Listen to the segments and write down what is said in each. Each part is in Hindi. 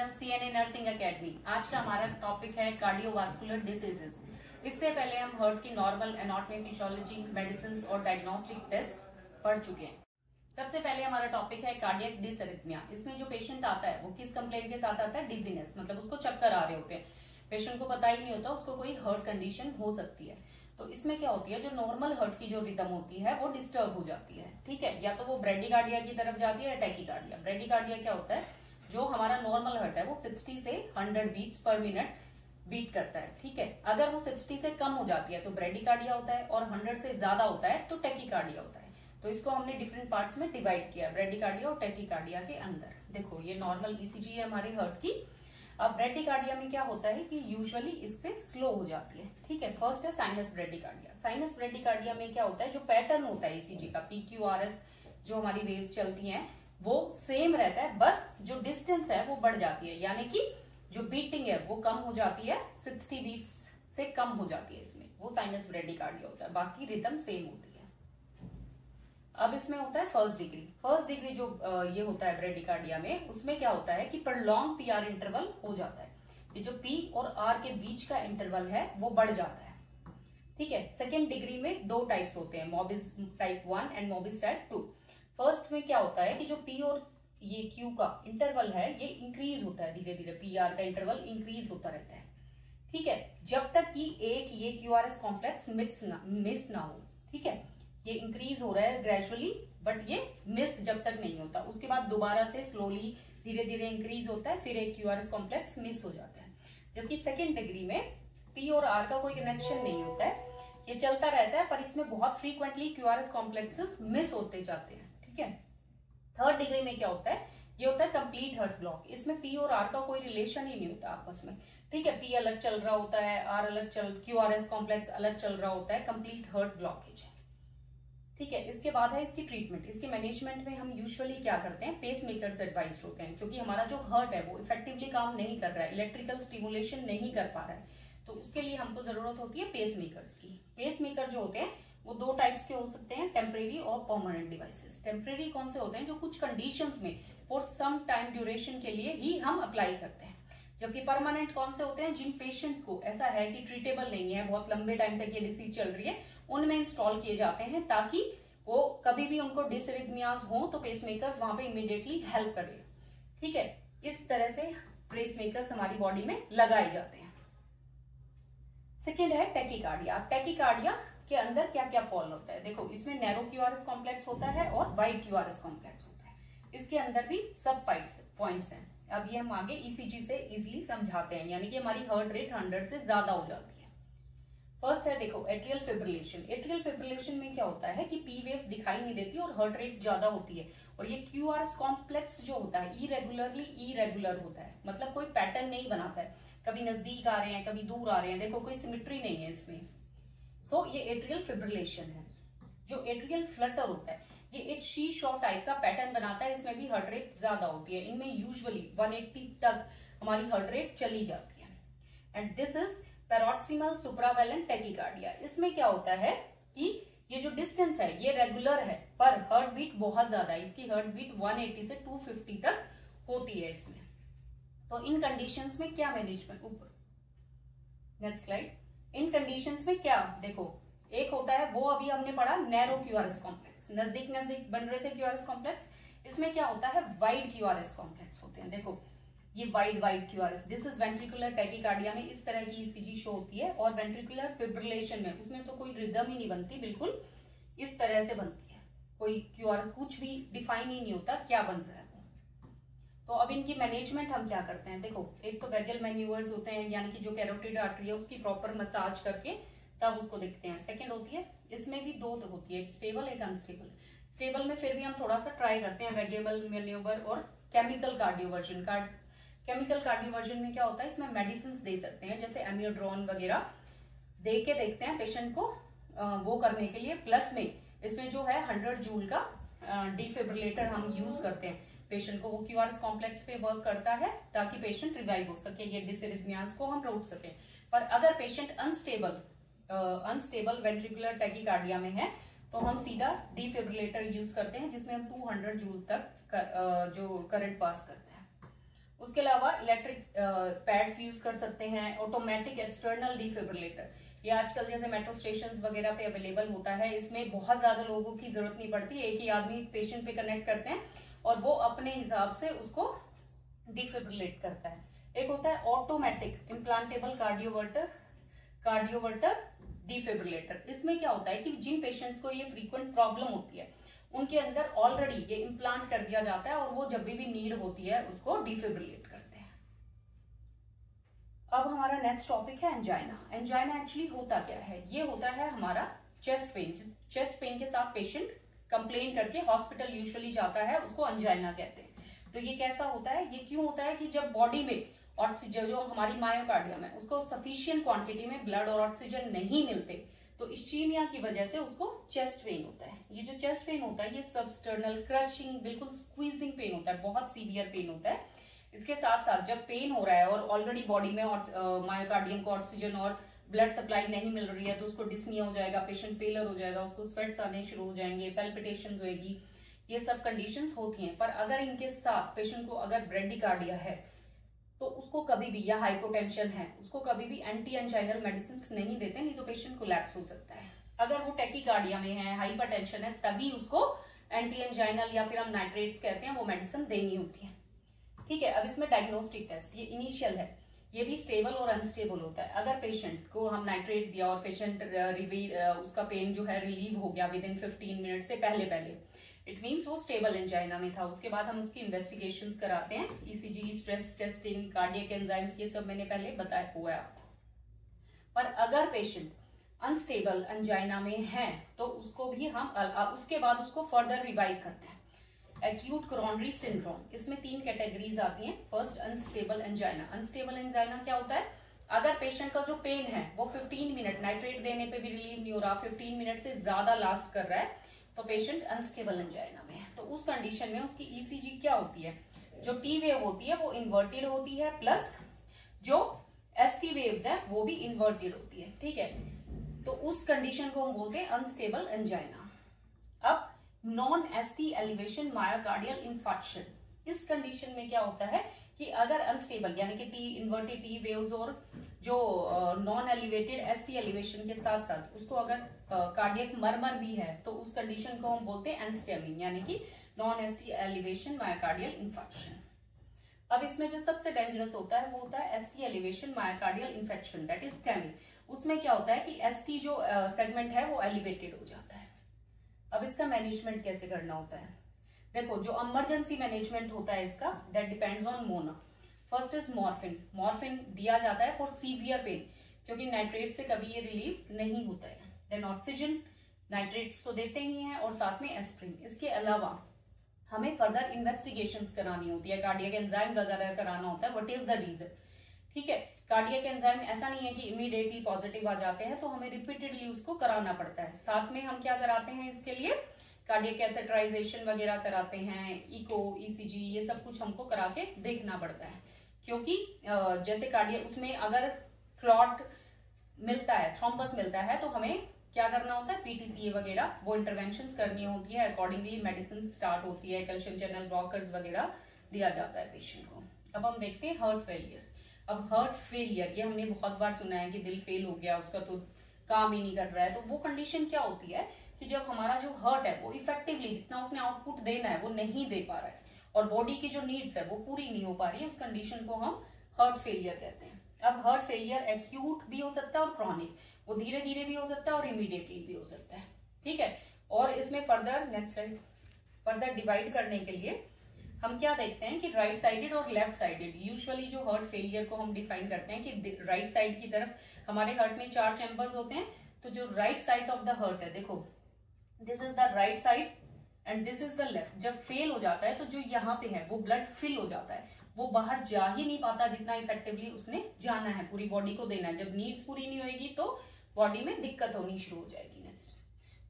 Channel CNA nursing academy. आज का हमारा टॉपिक है कार्डियोवास्कुलर डिसीजेस। इससे पहले हम हार्ट की नॉर्मल एनाटॉमी, फिजियोलॉजी, मेडिसिन और डायग्नोस्टिक टेस्ट पढ़ चुके हैं। सबसे पहले हमारा टॉपिक है कार्डियक डिसरिथमिया। इसमें जो पेशेंट आता है वो किस कंप्लेंट के साथ आता है? डिजीनेस, मतलब उसको चक्कर आ रहे होते हैं, पेशेंट को पता ही नहीं होता उसको कोई हार्ट कंडीशन हो सकती है। तो इसमें क्या होती है, जो नॉर्मल हार्ट की जो रिदम होती है वो डिस्टर्ब हो जाती है। ठीक है, या तो वो ब्रेडिकार्डिया की तरफ जाती है या टैकीकार्डिया। ब्रेडिकार्डिया क्या होता है, जो हमारा नॉर्मल हार्ट है वो 60 से 100 बीट्स पर मिनट बीट करता है। ठीक है, अगर वो 60 से कम हो जाती है तो ब्रेडिकार्डिया होता है, और 100 से ज्यादा होता है तो टैकीकार्डिया होता है। तो इसको हमने डिफरेंट पार्ट्स में डिवाइड किया, ब्रेडिकार्डिया और टैकीकार्डिया के अंदर। देखो ये नॉर्मल ईसीजी है हमारे हार्ट की। अब ब्रेडिकार्डिया में क्या होता है कि यूजुअली इससे स्लो हो जाती है। ठीक है, फर्स्ट है साइनस ब्रेडिकार्डिया। साइनस ब्रेडिकार्डिया में क्या होता है, जो पैटर्न होता है ईसीजी का, PQRS जो हमारी वेव्स चलती हैं वो सेम रहता है, बस जो डिस्टेंस है वो बढ़ जाती है, यानी कि जो बीटिंग है वो कम हो जाती है, 60 बीट्स से कम हो जाती है इसमें, वो साइनस ब्रेडिकार्डिया होता है। बाकी रिदम सेम होती है। अब इसमें होता है फर्स्ट डिग्री। फर्स्ट डिग्री जो ये होता है ब्रेडिकार्डिया में, उसमें क्या होता है कि प्रॉन्ग PR इंटरवल हो जाता है। ये जो P और R के बीच का इंटरवल है वो बढ़ जाता है। ठीक है, सेकेंड डिग्री में दो टाइप्स होते हैं, मोबिस टाइप 1 एंड मोबिस टाइप 2। फर्स्ट में क्या होता है कि जो P और ये Q का इंटरवल है ये इंक्रीज होता है, धीरे धीरे PR का इंटरवल इंक्रीज होता रहता है। ठीक है, जब तक कि एक ये QRS कॉम्प्लेक्स मिस ना हो। ठीक है, ये इंक्रीज हो रहा है ग्रेजुअली, बट ये मिस जब तक नहीं होता, उसके बाद दोबारा से स्लोली धीरे धीरे इंक्रीज होता है, फिर एक QRS कॉम्प्लेक्स मिस हो जाता है। जबकि सेकेंड डिग्री में P और R का कोई कनेक्शन नहीं होता है, ये चलता रहता है, पर इसमें बहुत फ्रीक्वेंटली QRS कॉम्प्लेक्सेस मिस होते जाते हैं। ठीक है, थर्ड डिग्री में क्या होता है, ये होता है कंप्लीट हार्ट ब्लॉक। इसमें P और R का कोई रिलेशन ही नहीं होता आपस में। ठीक है, P अलग चल रहा होता है, R अलग QRS कॉम्प्लेक्स अलग चल रहा होता है, कंप्लीट हार्ट ब्लॉकेज है। ठीक है, इसके बाद है इसकी ट्रीटमेंट। इसके मैनेजमेंट में हम यूजुअली क्या करते हैं, पेस मेकर्स एडवाइज होते हैं, क्योंकि हमारा जो हार्ट है वो इफेक्टिवली काम नहीं कर रहा है, इलेक्ट्रिकल स्टिमुलेशन नहीं कर पा रहा है, तो उसके लिए हमको जरूरत होती है पेस मेकर्स की। पेस मेकर जो होते हैं वो दो टाइप्स के हो सकते हैं, टेम्परेरी और परमानेंट डिवाइसेस। टेम्परेरी कौन से होते हैं, जो कुछ कंडीशंस में फॉर सम टाइम ड्यूरेशन के लिए ही हम अप्लाई करते हैं। जबकि परमानेंट कौन से होते हैं, जिन पेशेंट्स को ऐसा है कि ट्रीटेबल नहीं है, बहुत लंबे टाइम तक ये डिसीज चल रही है, उनमें इंस्टॉल किए जाते हैं, ताकि वो कभी भी उनको डिसरिथमियाज हो तो पेसमेकर्स वहां पे इमीडिएटली हेल्प करे। ठीक है, इस तरह से पेसमेकर्स हमारी बॉडी में लगाए जाते हैं। सेकेंड है टैकीकार्डिया। टैकीकार्डिया के अंदर क्या क्या फॉल होता है, देखो इसमें नैरो QRS कॉम्प्लेक्स होता है और वाइड QRS कॉम्प्लेक्स होता है। इसके अंदर भी सब पॉइंट्स हैं। अब ये हम आगे ECG से इजिली समझाते हैं, यानी कि हमारी हार्ट रेट 100 से ज्यादा हो जाती है। फर्स्ट है देखो एट्रियल फिब्रिलेशन। एट्रियल फिब्रिलेशन में क्या होता है कि P वेव्स दिखाई नहीं देती और हार्ट रेट ज्यादा होती है, और ये QRS कॉम्प्लेक्स जो होता है इरेगुलर होता है, मतलब कोई पैटर्न नहीं बनाता है, कभी नजदीक आ रहे हैं कभी दूर आ रहे हैं, देखो कोई सिमेट्री नहीं है इसमें। सो ये एट्रियल फिब्रिलेशन है। जो एट्रियल फ्लटर होता है ये एक शी शॉ टाइप का पैटर्न बनाता है, इसमें भी हार्ट रेट ज्यादा होती है, इनमें यूजुअली 180 तक हमारी हार्ट रेट चली जाती है। And this is paroxysmal supraventricular tachycardia. इसमें क्या होता है कि ये जो डिस्टेंस है ये रेगुलर है, पर हार्ट बीट बहुत ज्यादा है, इसकी हार्ट बीट 180 से 250 तक होती है इसमें। तो इन कंडीशंस में क्या मैनेजमेंट, ऊपर नेक्स्ट स्लाइड। इन कंडीशंस में क्या, देखो एक होता है वो अभी हमने पढ़ा नैरो QRS कॉम्प्लेक्स, नजदीक नजदीक बन रहे थे QRS कॉम्प्लेक्स। इसमें क्या होता है, वाइड QRS कॉम्प्लेक्स होते हैं। देखो ये wide QRS, this is ventricular tachycardia में इस तरह की ECG शो होती है, और वेंट्रिकुलर फिब्रिलेशन में उसमें तो कोई रिदम ही नहीं बनती, बिल्कुल इस तरह से बनती है, कोई QRS कुछ भी डिफाइन ही नहीं होता क्या बन रहा है वो। तो अब इनकी मैनेजमेंट हम क्या करते हैं, देखो एक तो वेगल मैन्यूवर्स होते हैं, यानी कि जो कैरोटिड आर्टरी है उसकी प्रॉपर मसाज करके तब उसको देखते हैं। सेकेंड होती है, इसमें भी दो होती है, एक स्टेबल एक अनस्टेबल। स्टेबल में फिर भी हम थोड़ा सा ट्राई करते हैं वेगेबल मैन्यूवर और केमिकल कार्डियोवर्जन। केमिकल कार्डियोवर्जन में क्या होता है, इसमें मेडिसिन दे सकते हैं, जैसे एमियोड्रोन वगैरह दे के देखते हैं पेशेंट को वो करने के लिए। प्लस में इसमें जो है 100 जूल का डिफिब्रिलेटर हम यूज करते हैं पेशेंट को, वो QRS कॉम्प्लेक्स पे वर्क करता है ताकि पेशेंट रिवाइव हो सके, ये डिसरिथमियाज को हम रोक सके। पर अगर पेशेंट अनस्टेबल वेंट्रिकुलर टैकीकार्डिया में है तो हम सीधा डिफिब्रिलेटर यूज करते हैं, जिसमें हम 200 जूल तक जो करंट पास करते हैं। उसके अलावा इलेक्ट्रिक पैड्स यूज कर सकते हैं, ऑटोमेटिक एक्सटर्नल डिफिब्रिलेटर, ये आजकल जैसे मेट्रो स्टेशन वगैरह पे अवेलेबल होता है। इसमें बहुत ज्यादा लोगों की जरूरत नहीं पड़ती, एक ही आदमी पेशेंट पे कनेक्ट करते हैं और वो अपने हिसाब से उसको डिफिब्रिलेट करता है। एक होता है ऑटोमेटिक इम्प्लांटेबल कार्डियोवर्टर डिफिब्रिलेटर। इसमें क्या होता है कि जिन पेशेंट्स को ये फ्रीक्वेंट प्रॉब्लम होती है उनके अंदर ऑलरेडी ये इम्प्लांट कर दिया जाता है और वो जब भी नीड होती है उसको डिफिब्रिलेट करते हैं। अब हमारा नेक्स्ट टॉपिक है एंजाइना। एंजाइना एक्चुअली होता क्या है? ये होता है हमारा चेस्ट पेन। चेस्ट पेन के साथ पेशेंट कंप्लेन करके हॉस्पिटल यूजुअली जाता है, उसको एंजाइना कहते हैं। तो ये कैसा होता है? ये क्यों होता है कि जब बॉडी में ऑक्सीजन, जो हमारी मायोकार्डियम है, उसको सफिशिएंट क्वांटिटी में ब्लड और ऑक्सीजन नहीं मिलते, तो इस्चीमिया की वजह से उसको चेस्ट पेन होता है। ये जो चेस्ट पेन होता है ये सबस्टर्नल क्रशिंग, बिल्कुल स्क्वीजिंग पेन होता है, बहुत सीवियर पेन होता है। इसके साथ साथ जब पेन हो रहा है और ऑलरेडी बॉडी में मायोकार्डियम को ऑक्सीजन और ब्लड सप्लाई नहीं मिल रही है, तो उसको डिस्निया हो जाएगा, पेशेंट पेलर हो जाएगा, उसको स्वेट्स आने शुरू हो जाएंगे, पैल्पिटेशंस होगी, ये सब कंडीशंस होती हैं। पर अगर इनके साथ पेशेंट को अगर ब्रेडिकार्डिया है तो उसको कभी भी, या हाइपोटेंशन है, उसको कभी भी एंटी एंजाइनल मेडिसिन नहीं देते, नहीं तो पेशेंट कोलैप्स हो सकता है। अगर वो टैकीकार्डिया में है, हाइपरटेंशन है, तभी उसको एंटी एंजाइनल या फिर हम नाइट्रेट्स कहते हैं वो मेडिसिन देनी होती है। ठीक है, अब इसमें डायग्नोस्टिक टेस्ट, ये इनिशियल है, ये भी स्टेबल और अनस्टेबल होता है। अगर पेशेंट को हम नाइट्रेट दिया और पेशेंट उसका पेन जो है रिलीव हो गया विद इन 15 मिनट से पहले, इट मीन्स वो स्टेबल एंजाइना में था। उसके बाद हम उसकी इन्वेस्टिगेशंस कराते हैं, ECG, stress testing, cardiac enzymes, ये सब मैंने पहले बताया हुआ है आपको। पर अगर पेशेंट अनस्टेबल एंजाइना में है तो उसको भी हम उसके बाद उसको फर्दर रिवाइव करते हैं। एक्यूट कोरोनरी सिंड्रोम, इसमें 3 कैटेगरीज आती हैं। First, unstable angina. Unstable angina क्या होता है? अगर पेशेंट का जो पेन है वो 15 मिनट, नाइट्रेट देने पे भी रिलीव नहीं हो रहा, 15 मिनट से ज्यादा लास्ट कर रहा है, तो पेशेंट अनस्टेबल एंजाइना में है। तो उस कंडीशन में उसकी ईसीजी क्या होती है? जो टी वेव होती है वो इन्वर्टेड होती है, प्लस जो एसटी वेव्स है वो भी इन्वर्टेड होती है। ठीक है, तो उस कंडीशन को हम बोलते हैं अनस्टेबल एंजाइना। अब non ST elevation myocardial infarction, इस कंडीशन में क्या होता है कि अगर अनस्टेबल यानी कि टी इन्वर्टेड टी वेव्स और जो नॉन एलिवेटेड एसटी एलिवेशन के साथ साथ उसको अगर कार्डियक मरमर भी है, तो उस कंडीशन को हम बोलते हैं एनस्टेमिंग, यानी कि non ST elevation myocardial infarction. अब इसमें जो सबसे डेंजरस होता है वो होता है ST elevation myocardial infection, that is stemming. उसमें क्या होता है कि एसटी जो सेगमेंट है वो एलिवेटेड हो जाता है। अब इसका मैनेजमेंट कैसे करना होता है? देखो, जो इमरजेंसी मैनेजमेंट होता है इसका, that depends on Mona. First is morphine. Morphine दिया जाता है फॉर सीवियर पेन, क्योंकि नाइट्रेट से कभी ये रिलीव नहीं होता है। देन ऑक्सीजन, नाइट्रेट्स तो देते ही हैं, और साथ में एस्प्रिन। इसके अलावा हमें फर्दर इन्वेस्टिगेशंस करानी होती है, कार्डियक एंजाइम वगैरह कराना होता है, व्हाट इज द रीजन। ठीक है, कार्डियक एंजाइम ऐसा नहीं है कि इमीडिएटली पॉजिटिव आ जाते हैं, तो हमें रिपीटेडली उसको कराना पड़ता है। साथ में हम क्या कराते हैं इसके लिए? कार्डियक कैथेटराइजेशन वगैरह कराते हैं, इको, ईसीजी, ये सब कुछ हमको करा के देखना पड़ता है, क्योंकि जैसे कार्डियक उसमें अगर क्लॉट मिलता है, थ्रोम्बस मिलता है, तो हमें क्या करना होता है? पीटीसीए वगैरह वो इंटरवेंशंस करनी होती है, अकॉर्डिंगली मेडिसिन स्टार्ट होती है, कैल्शियम चैनल ब्लॉकर्स वगैरह दिया जाता है पेशेंट को। अब हम देखते हैं हार्ट फेलियर। अब हार्ट फेलियर, ये हमने बहुत बार सुना है कि दिल फेल हो गया, उसका तो काम ही नहीं कर रहा है। तो वो कंडीशन क्या होती है कि जब हमारा जो हार्ट है वो इफेक्टिवली जितना उसने आउटपुट देना है वो नहीं दे पा रहा है, और बॉडी की जो नीड्स है वो पूरी नहीं हो पा रही है, उस कंडीशन को हम हार्ट फेलियर कहते हैं। अब हार्ट फेलियर एक्यूट भी हो सकता है और क्रॉनिक, वो धीरे धीरे भी हो सकता है और इमीडिएटली भी हो सकता है। ठीक है, और इसमें further next slide, further divide करने के लिए हम क्या देखते हैं कि राइट साइडेड और लेफ्ट साइडेड। यूजुअली जो हार्ट फेलियर को हम डिफाइन करते हैं कि राइट साइड की तरफ हमारे हार्ट में 4 चैम्बर्स होते हैं, तो जो right side of the heart है, देखो this is the right side and this is the left. जब फेल हो जाता है तो जो यहाँ पे है वो ब्लड फिल हो जाता है, वो बाहर जा ही नहीं पाता जितना इफेक्टिवली उसने जाना है, पूरी बॉडी को देना है। जब नीड्स पूरी नहीं होगी तो बॉडी में दिक्कत होनी शुरू हो जाएगी। नेक्स्ट,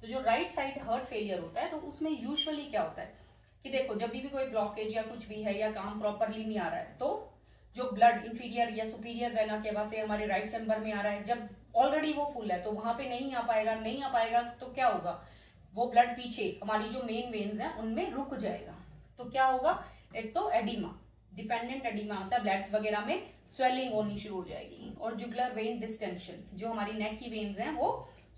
तो जो राइट साइड हार्ट फेलियर होता है तो उसमें यूजुअली क्या होता है कि देखो, जब भी कोई ब्लॉकेज या कुछ भी है या काम प्रॉपरली नहीं आ रहा है, तो जो ब्लड इंफीरियर या सुपीरियर वेना केवा से हमारे राइट चैम्बर में आ रहा है, जब ऑलरेडी वो फुल है तो वहां पे नहीं आ पाएगा तो क्या होगा? वो ब्लड पीछे हमारी जो मेन वेन्स हैं उनमें रुक जाएगा। तो क्या होगा? एक तो एडिमा, डिपेंडेंट एडिमा मतलब ब्लैड्स वगैरह में स्वेलिंग होनी शुरू हो जाएगी, और जुगुलर वेन डिस्टेंशन, जो हमारी नेक की वेन्स हैं वो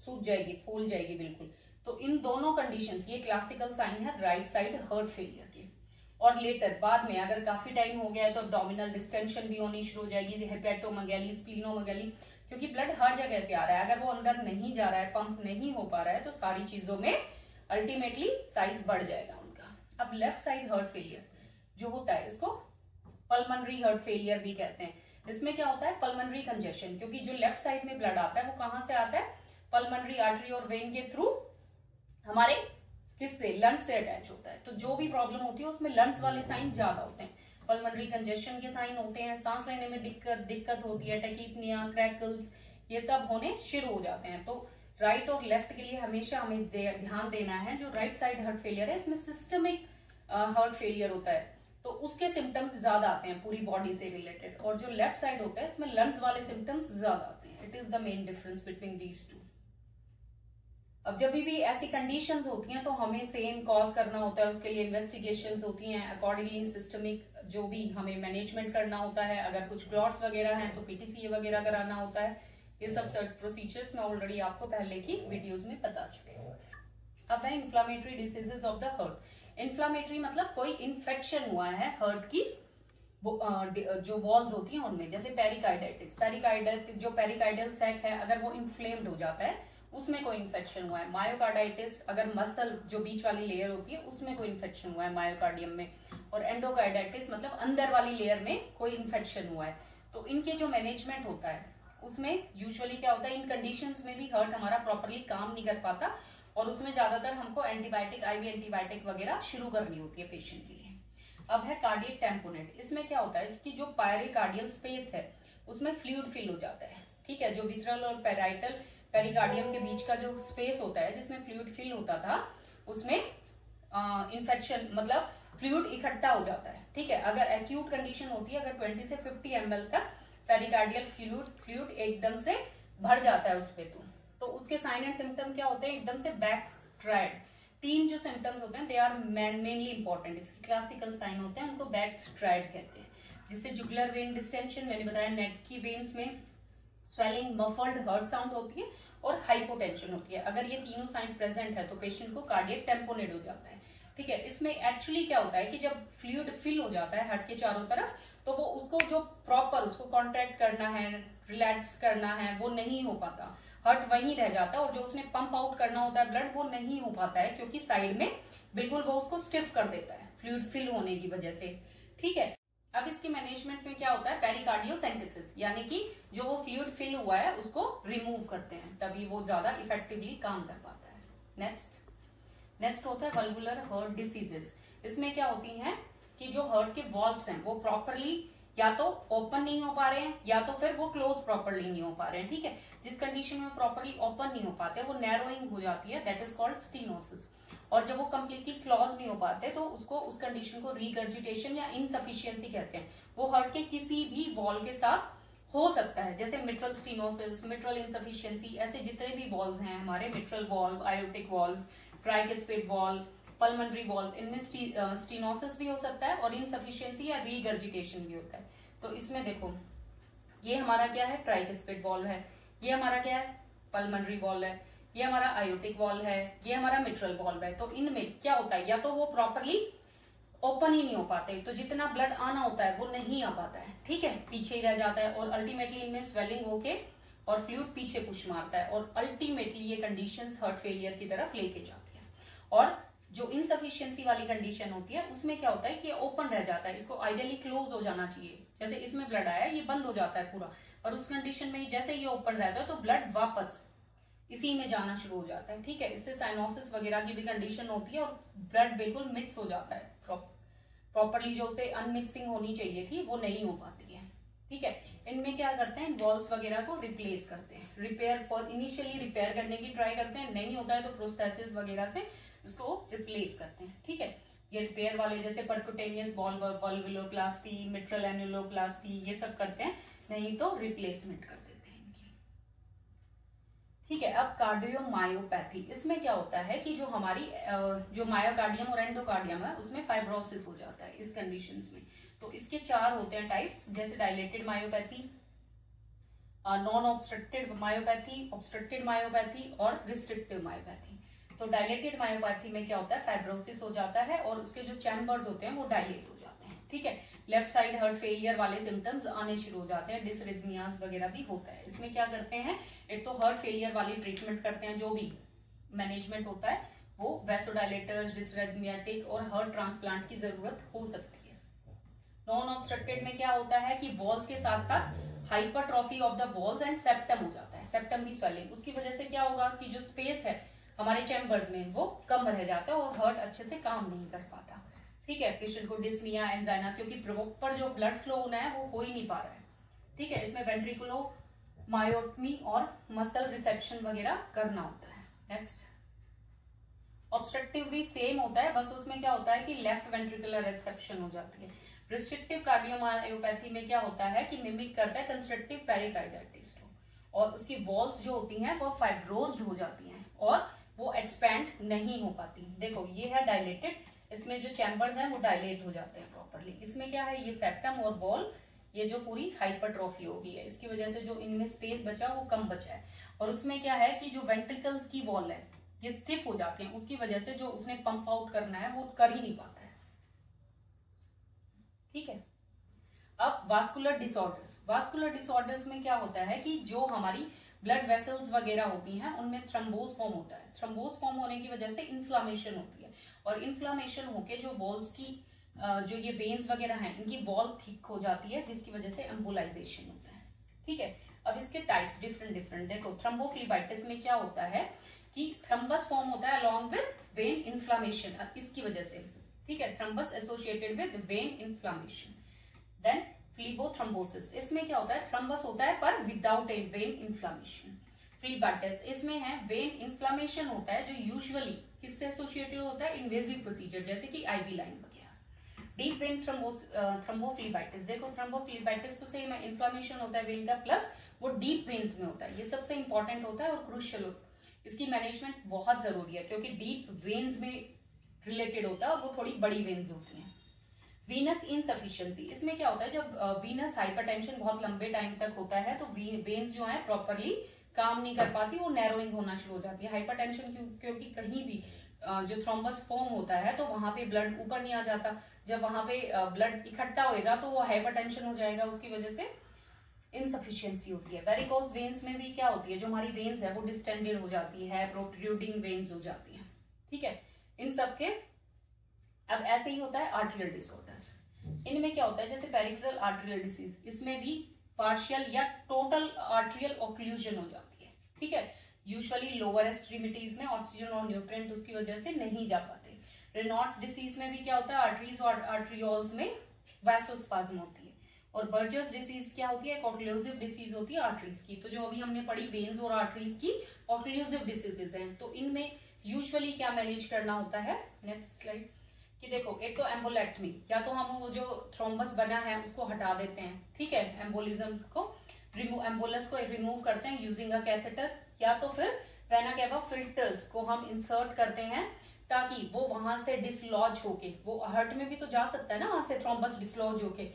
सूख जाएगी, फूल जाएगी बिल्कुल। तो इन दोनों कंडीशंस, ये क्लासिकल साइन है राइट साइड हार्ट फेलियर के। और लेटर बाद में अगर काफी टाइम हो गया है तो अब्डोमिनल डिस्टेंशन भी होनी शुरू हो जाएगी, हेपेटोमेगाली, स्प्लीनोमेगाली, क्योंकि ब्लड हर जगह से आ रहा है, अगर वो अंदर नहीं जा रहा है, पंप नहीं हो पा रहा है, तो सारी चीजों में अल्टीमेटली साइज बढ़ जाएगा उनका। अब लेफ्ट साइड हार्ट फेलियर जो होता है, इसको पल्मोनरी हार्ट फेलियर भी कहते हैं। इसमें क्या होता है, पल्मोनरी कंजेशन, क्योंकि जो लेफ्ट साइड में ब्लड आता है वो कहां से आता है, पल्मोनरी आर्टरी और वेन के थ्रू हमारे किससे, लंग्स से अटैच होता है। तो जो भी प्रॉब्लम होती है उसमें लंग्स वाले साइन ज्यादा होते हैं, पल्मोनरी कंजेशन के साइन होते हैं, सांस लेने में दिक्कत होती है, टैकीपनिया, क्रैकल्स, ये सब होने शुरू हो जाते हैं। तो राइट और लेफ्ट के लिए हमेशा हमें ध्यान देना है। जो राइट साइड हार्ट फेलियर है इसमें सिस्टमिक हार्ट फेलियर होता है, तो उसके सिम्टम्स ज्यादा आते हैं पूरी बॉडी से रिलेटेड, और जो लेफ्ट साइड होता है इसमें लंग्स वाले सिम्टम्स ज्यादा आते हैं। It is the main difference between these two. अब जब भी ऐसी कंडीशंस होती हैं तो हमें सेम कॉज करना होता है, उसके लिए इन्वेस्टिगेशंस होती हैं, अकॉर्डिंगली सिस्टमिक जो भी हमें मैनेजमेंट करना होता है। अगर कुछ क्लॉट्स वगैरह हैं तो पीटीसीए वगैरह कराना होता है। ये सब प्रोसीजर्स मैं ऑलरेडी आपको पहले की वीडियोस में बता चुकी हूँ। अब है inflammatory diseases of the heart. Inflammatory मतलब कोई इन्फेक्शन हुआ है हार्ट की जो वॉल्स होती हैं उनमें, जैसे पेरिकार्डाइटिस, जो पेरिकार्डियल सैक है अगर वो इन्फ्लेम्ड हो जाता है, उसमें कोई इन्फेक्शन हुआ है। मायोकार्डाइटिस, अगर मसल जो बीच वाली लेयर होती है उसमें कोई इन्फेक्शन हुआ है मायोकार्डियम में। और एंडोकार्डाइटिस मतलब अंदर वाली लेयर में कोई इन्फेक्शन हुआ है। तो इनके जो मैनेजमेंट होता है उसमें यूजुअली क्या होता है, इन कंडीशंस में भी हार्ट हमारा प्रॉपरली काम नहीं कर पाता, और उसमें ज्यादातर हमको एंटीबायोटिक, आईवी एंटीबायोटिक वगैरह शुरू करनी होती है पेशेंट के लिए। अब है कार्डियक टेम्पोनेट। इसमें क्या होता है कि जो पेरिकार्डियल स्पेस है उसमें फ्लूइड फिल हो जाता है, ठीक है। जो विसरल और पेराइटल पेरिकार्डियम के बीच का जो स्पेस होता है जिसमें फ्लूइड फिल होता था, उसमें इन्फेक्शन मतलब फ्लूइड इकट्ठा हो जाता है, ठीक है। अगर एक्यूट कंडीशन होती है, अगर 20 से 50 ml तक पेरिकार्डियल फ्लूइड एकदम से भर जाता है उस पे, तो उसके साइन एंड सिम्टम क्या होते हैं, एकदम से बैक स्ट्राइड। 3 जो सिम्टम्स होते हैं दे आर मेनली इंपॉर्टेंट, इसके क्लासिकल साइन होते हैं, उनको बैक स्ट्राइड कहते हैं। जिससे जुगुलर वेन डिस्टेंशन, मैंने बताया नेक की वेन्स में स्वेलिंग, मफल्ड हार्ट साउंड होती है, और हाइपोटेंशन होती है। अगर ये तीनों साइन प्रेजेंट है तो पेशेंट को कार्डियक टेम्पोनेट हो जाता है, ठीक है। इसमें एक्चुअली क्या होता है कि जब फ्लूइड फिल हो जाता है हार्ट के चारों तरफ, तो वो उसको जो प्रॉपर उसको कॉन्ट्रैक्ट करना है, रिलैक्स करना है, वो नहीं हो पाता, हार्ट वहीं रह जाता है, और जो उसने पंप आउट करना होता है ब्लड वो नहीं हो पाता है, क्योंकि साइड में बिल्कुल वो उसको स्टिफ कर देता है फ्लूइड फिल होने की वजह से, ठीक है। अब इसके मैनेजमेंट में क्या होता है, पेरिकार्डियोसेंटेसिस, यानी कि जो वो फ्लूइड फिल हुआ है उसको रिमूव करते हैं, तभी वो ज्यादा इफेक्टिवली काम कर पाता है। नेक्स्ट होता है वल्वुलर हार्ट डिसीजेस। इसमें क्या होती हैं कि जो हार्ट के वॉल्व्स हैं वो प्रॉपरली या तो ओपन नहीं हो पा रहे हैं, या तो फिर वो क्लोज प्रॉपरली नहीं हो पा रहे हैं, ठीक है। जिस कंडीशन में प्रॉपरली ओपन नहीं हो पाते वो नैरोइंग हो जाती है, दैट इज कॉल्ड स्टीनोसिस। और जब वो कंप्लीटली क्लोज नहीं हो पाते तो उसको, उस कंडीशन को रिगर्जिटेशन या इनसफिशियंसी कहते हैं। वो हार्ट के किसी भी वॉल के साथ हो सकता है, जैसे मिट्रल स्टीनोसिस, मिट्रल इनसफिशियंसी, ऐसे जितने भी वॉल्व हैं हमारे, mitral valve, aortic valve, tricuspid valve, pulmonary valve, इनमें स्टीनोसिस भी हो सकता है और इनसफिशियंसी या रीगर्जिटेशन भी होता है। तो इसमें देखो, ये हमारा क्या है, ट्राइकस्पिड वॉल्व है, ये हमारा क्या है, पल्मोनरी वॉल्व है, ये हमारा आयोटिक वॉल्व है, ये हमारा मिट्रल वॉल्व है। तो इनमें क्या होता है, या तो वो प्रॉपरली ओपन ही नहीं हो पाते, तो जितना ब्लड आना होता है वो नहीं आ पाता है, ठीक है, पीछे ही रह जाता है, और अल्टीमेटली इनमें स्वेलिंग होके और फ्लूइड पीछे पुश मारता है, और अल्टीमेटली ये कंडीशंस हार्ट फेलियर की तरफ लेके जाती है। और जो इनसफिशियंसी वाली कंडीशन होती है उसमें क्या होता है कि ओपन रह जाता है, इसको आइडियली क्लोज हो जाना चाहिए, जैसे इसमें ब्लड आया ये बंद हो जाता है पूरा, और उस कंडीशन में जैसे ये ओपन रहता है तो ब्लड वापस इसी में जाना शुरू हो जाता है, ठीक है। इससे साइनोसिस वगैरह की भी कंडीशन होती है, और ब्लड बिल्कुल मिक्स हो जाता है प्रॉपरली, जो उसे अनमिक्सिंग होनी चाहिए थी वो नहीं हो पाती है, ठीक है। इनमें क्या करते हैं, वॉल्व्स वगैरह को रिप्लेस करते हैं, इनिशियली रिपेयर करने की ट्राई करते हैं, नहीं होता है तो प्रोस्थेसिस वगैरह से इसको रिप्लेस करते हैं, ठीक है। ये रिपेयर वाले जैसे परक्यूटेनियस वल्वुलोप्लास्टी, मिट्रल एन्युलोप्लास्टी, ये सब करते हैं, नहीं तो रिप्लेसमेंट कर देते हैं इनकी, ठीक है। अब कार्डियोमायोपैथी, इसमें क्या होता है कि जो हमारी जो मायोकार्डियम और एंडोकार्डियम है उसमें फाइब्रोसिस हो जाता है इस कंडीशंस में। तो इसके 4 होते हैं टाइप्स, जैसे dilated myopathy, non obstructed myopathy, obstructed myopathy और रिस्ट्रिक्टिव मायोपैथी। तो डायलेटेड मायोपैथी में क्या होता है, फाइब्रोसिस हो जाता है और उसके जो चैम्बर्स होते हैं वो डायलेट हो जाते हैं। ठीक है। लेफ्ट साइड हार्ट फेलियर वाले सिम्टम्स आने शुरू हो जाते हैं, डिसरिथमियाज वगैरह भी होता है। इसमें क्या करते हैं, एक तो हार्ट फेलियर वाली ट्रीटमेंट करते हैं, जो भी मैनेजमेंट होता है वो वैसोडाइलेटर्स, डिसरिथमियाटिक और हार्ट ट्रांसप्लांट की जरूरत हो सकती है। नॉन ऑब्स्ट्रक्टेड में क्या होता है कि वॉल्स के साथ साथ hypertrophy of the walls and septum हो जाता है, सेप्टम की स्वेलिंग। उसकी वजह से क्या होगा कि जो स्पेस है हमारे चैम्बर्स में वो कम रह जाता है और हार्ट अच्छे से काम नहीं कर पाता। ठीक है। पेशेंट को डिस्निया, एंजाइना, क्योंकि प्रॉपर जो ब्लड फ्लो होना है वो हो ही नहीं पा रहा है। ठीक है। इसमें वेंट्रिकुलो मायोटमी और मसल रिसेक्शन वगैरह करना होता है। नेक्स्ट, ऑब्स्ट्रक्टिव भी सेम होता है, बस उसमें क्या होता है कि लेफ्ट वेंट्रिकुलर रिसेक्शन हो जाती है। रिस्ट्रिक्टिव कार्डियोमायोपैथी में क्या होता है कि मिमिक करता है कंस्ट्रक्टिव पेरिकार्डाइटिस को, और उसकी वॉल्स जो होती हैं वो फाइब्रोज्ड हो जाती हैं और वो एक्सपैंड नहीं हो पाती। देखो ये है डायलेटेड, इसमें जो चैम्बर्स हैं वो डायलेट हो जाते हैं प्रॉपरली। इसमें क्या है, ये सेप्टम और वॉल, ये जो पूरी हाइपरट्रॉफी हो गई है, इसकी वजह से जो इनमें स्पेस बचा वो कम बचा है। और उसमें क्या है कि जो वेंट्रिकल्स की वॉल है ये स्टिफ हो जाती है, उसकी वजह से जो उसने पंप आउट करना है वो कर ही नहीं पाता है। ठीक है। अब वास्कुलर डिसऑर्डर्स, वास्कुलर डिसऑर्डर्स में क्या होता है कि जो हमारी ब्लड वेसल्स वगैरह होती हैं उनमें थ्रम्बोज फॉर्म होता है। थ्रम्बोज फॉर्म होने की वजह से इन्फ्लामेशन होती है, और इन्फ्लामेशन होके जो वॉल्स की जो ये वेन्स वगैरह हैं इनकी वॉल थिक हो जाती है, जिसकी वजह से एम्बोलाइजेशन होता है। ठीक है। अब इसके टाइप्स डिफरेंट, देखो थ्रम्बोफ्लेबाइटिस में क्या होता है कि थ्रम्बस फॉर्म होता है अलॉन्ग विद वेन इन्फ्लामेशन, इसकी वजह से। ठीक है। Thrombus associated with vein inflammation. Then phlebothrombosis, इसमें क्या होता है, थ्रम्बस होता है पर without a vein inflammation. Phlebitis, इसमें है वेन इन्फ्लामेशन होता है, जो यूजुअली किससे एसोसिएटेड होता है, इन्वेजिव प्रोसीजर जैसे कि आईवी लाइन वगैरह। डीप वेन थ्रम्बोफ्लीबाइटिस, देखो थ्रम्बोफ्लीबाइटिस तो सेम है, इन्फ्लामेशन होता है वेन का, प्लस वो डीप वेन्स में होता है। ये सबसे इंपॉर्टेंट होता है और क्रूशियल होता है, इसकी मैनेजमेंट बहुत जरूरी है क्योंकि डीप वेन्स में रिलेटेड होता है और वो थोड़ी बड़ी वेन्स होती हैं। वीनस इनसफिशिएंसी, इसमें क्या होता है, जब वीनस हाइपरटेंशन बहुत लंबे टाइम तक होता है तो वेन्स जो है प्रॉपरली काम नहीं कर पाती, वो नैरोइंग होना शुरू हो जाती है। हाइपरटेंशन क्योंकि कहीं भी जो थ्रोम्बस फॉर्म होता है तो वहां पे ब्लड ऊपर नहीं आ जाता, जब वहां पे ब्लड इकट्ठा होएगा तो वो हाइपरटेंशन हो जाएगा, उसकी वजह से इनसफिशियंसी होती है। वेरिकोस वेन्स में भी क्या होती है, जो हमारी वेन्स है वो डिस्टेंडेड हो जाती है, प्रोट्रूडिंग वेन्स हो जाती है। ठीक है। इन सब के अब ऐसे ही होता है आर्टेरियल डिसऑर्डर्स, इनमें क्या होता है जैसे पेरिफेरल आर्टेरियल डिसीज, इसमें भी पार्शियल या टोटल आर्टेरियल ऑक्लूजन हो जाती है। ठीक है। यूजुअली लोअर एक्सट्रीमिटीज में ऑक्सीजन और न्यूट्रिएंट उसकी वजह से नहीं जा पाते। रेनॉल्ड्स डिसीज में भी क्या होता है, आर्टरीज और आर्ट्रियोल्स में वैसोस्पाज्म होती है। और बर्जर्स डिसीज क्या होती है, ऑक्लूसिव डिसीज होती है आर्टरीज की। तो जो अभी हमने पढ़ी वेन्स और आर्टरीज की ऑक्लूसिव डिसीजेज हैं, तो इनमें यूजुअली क्या मैनेज करना होता है, नेक्स्ट स्लाइड, कि देखो एक तो एम्बोलेक्टमी, या तो हम वो जो थ्रोम्बस बना है उसको हटा देते हैं। ठीक है। एम्बोलिज्म को एम्बोलस को रिमूव करते हैं यूजिंग अ कैथेटर, या तो फिर वेना कैवा फिल्टर्स को हम इंसर्ट करते हैं ताकि वो वहां से डिसलॉज होके, वो हार्ट में भी तो जा सकता है ना, वहां से थ्रोम्बस डिसलॉज होके,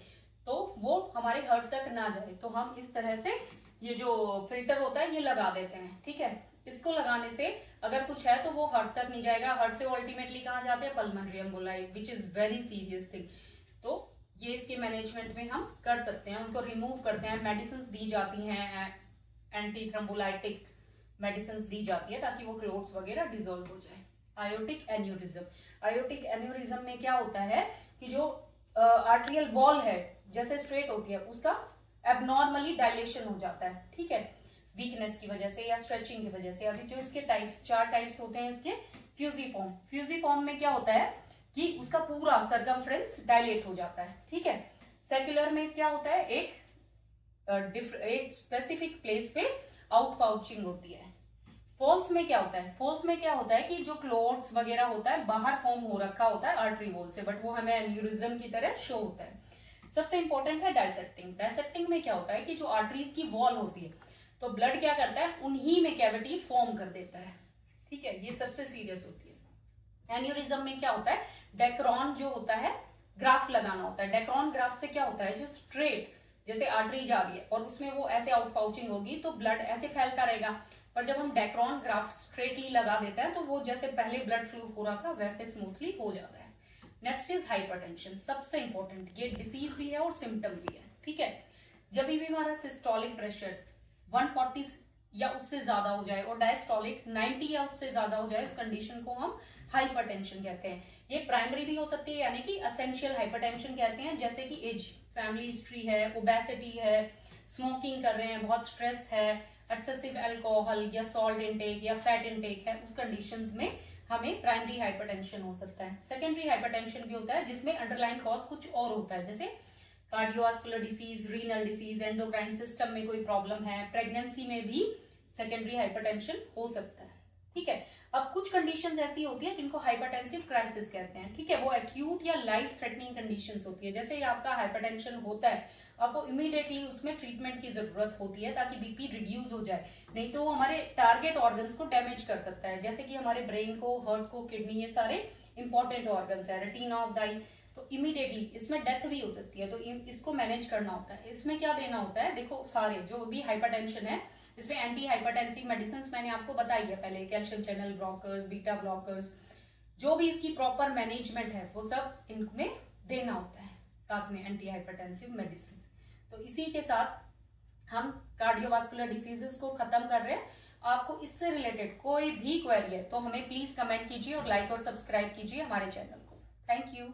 तो वो हमारे हार्ट तक ना जाए, तो हम इस तरह से ये जो फिल्टर होता है ये लगा देते हैं। ठीक है। इसको लगाने से अगर कुछ है तो वो हार्ट तक नहीं जाएगा, हार्ट से अल्टीमेटली कहाँ जाते हैं, pulmonary emboli, which is very serious thing. तो ये इसके मैनेजमेंट में हम कर सकते हैं, उनको रिमूव करते हैं। मेडिसिन दी जाती हैं, एंटी थ्रोम्बोलाइटिक मेडिसिन दी जाती है ताकि वो क्लोट्स वगैरह डिसॉल्व हो जाए। आयोटिक एन्यूरिज्म, आयोटिक एन्यूरिज्म में क्या होता है कि जो आर्टेरियल वॉल है जैसे स्ट्रेट होती है उसका एबनॉर्मली डायलेशन हो जाता है। ठीक है। वीकनेस की वजह से या स्ट्रेचिंग की वजह से। अभी जो इसके टाइप्स 4 टाइप्स होते हैं इसके, फ्यूजिफॉर्म, फ्यूजिफॉर्म में क्या होता है कि उसका पूरा सर्कमफ्रेंस डायलेट हो जाता है। ठीक है। सेक्युलर में क्या होता है, एक स्पेसिफिक प्लेस पे आउट पाउचिंग होती है। फॉल्स में क्या होता है, फॉल्स में क्या होता है कि जो क्लोट्स वगैरह होता है बाहर फॉर्म हो रखा होता है आर्टरी वॉल से, बट वो हमें एन्यूरिज्म की तरह शो होता है। सबसे इंपॉर्टेंट है डायसेक्टिंग। डायसेक्टिंग में क्या होता है कि जो आर्टरीज की वॉल होती है तो ब्लड क्या करता है, उन्हीं में कैविटी फॉर्म कर देता है। ठीक है, ये सबसे सीरियस होती है। एन्यूरिज्म में क्या होता है, डेक्रॉन जो होता है ग्राफ्ट लगाना होता है। डेक्रॉन ग्राफ्ट से क्या होता है, जो स्ट्रेट जैसे आर्टरी जा रही है और उसमें वो ऐसे आउट पाउचिंग होगी तो ब्लड ऐसे फैलता रहेगा, पर जब हम डेक्रॉन ग्राफ्ट स्ट्रेटली लगा देते हैं तो वो जैसे पहले ब्लड फ्लो हो रहा था वैसे स्मूथली हो जाता है। नेक्स्ट इज हाइपरटेंशन, सबसे इंपॉर्टेंट, ये डिसीज भी है और सिम्टम भी है। ठीक है, जब भी हमारा सिस्टोलिक प्रेशर 140 या उससे ज्यादा हो जाए और डायस्टोलिक 90 या उससे ज्यादा हो जाए, उस कंडीशन को हम हाइपरटेंशन कहते हैं। ये प्राइमरी भी हो सकती है, यानी कि असेंशियल हाइपरटेंशन कहते हैं, जैसे कि एज, फैमिली हिस्ट्री है, ओबेसिटी है, स्मोकिंग कर रहे हैं, बहुत स्ट्रेस है, एक्सेसिव अल्कोहल या सॉल्ट इनटेक या फैट इनटेक है, उस कंडीशंस में हमें प्राइमरी हाइपरटेंशन हो सकता है। सेकेंडरी हाइपरटेंशन भी होता है जिसमें अंडरलाइन कॉज कुछ और होता है, जैसे cardiovascular disease, renal disease, endocrine system में कोई प्रॉब्लम है, प्रेगनेंसी में भी सेकेंडरी हाइपरटेंशन हो सकता है। ठीक है, अब कुछ कंडीशंस ऐसी होती है जिनको हाइपरटेंसिव क्राइसिस कहते हैं। ठीक है, वो एक्यूट या लाइफ थ्रेटनिंग कंडीशंस होती है। जैसे आपका हाइपरटेंशन होता है, आपको इमीडिएटली उसमें ट्रीटमेंट की जरूरत होती है ताकि बीपी रिड्यूस हो जाए, नहीं तो वो हमारे टारगेट ऑर्गन्स को डैमेज कर सकता है, जैसे कि हमारे ब्रेन को, हार्ट को, किडनी, ये सारे इंपॉर्टेंट ऑर्गन्स है, रेटिना ऑफ द आई, तो इमीडिएटली इसमें डेथ भी हो सकती है। तो इसको मैनेज करना होता है। इसमें क्या देना होता है, देखो सारे जो भी हाइपरटेंशन है इसमें एंटी हाइपरटेंसिव मेडिसिन मैंने आपको बताई है पहले, calcium channel blockers, beta blockers, जो भी इसकी प्रॉपर मैनेजमेंट है वो सब इनमें देना होता है, साथ में एंटी हाइपरटेंसिव मेडिसिन। तो इसी के साथ हम कार्डियोवास्कुलर डिसीजेस को खत्म कर रहे हैं। आपको इससे रिलेटेड कोई भी क्वेरी है तो हमें प्लीज कमेंट कीजिए और लाइक और सब्सक्राइब कीजिए हमारे चैनल को। Thank you.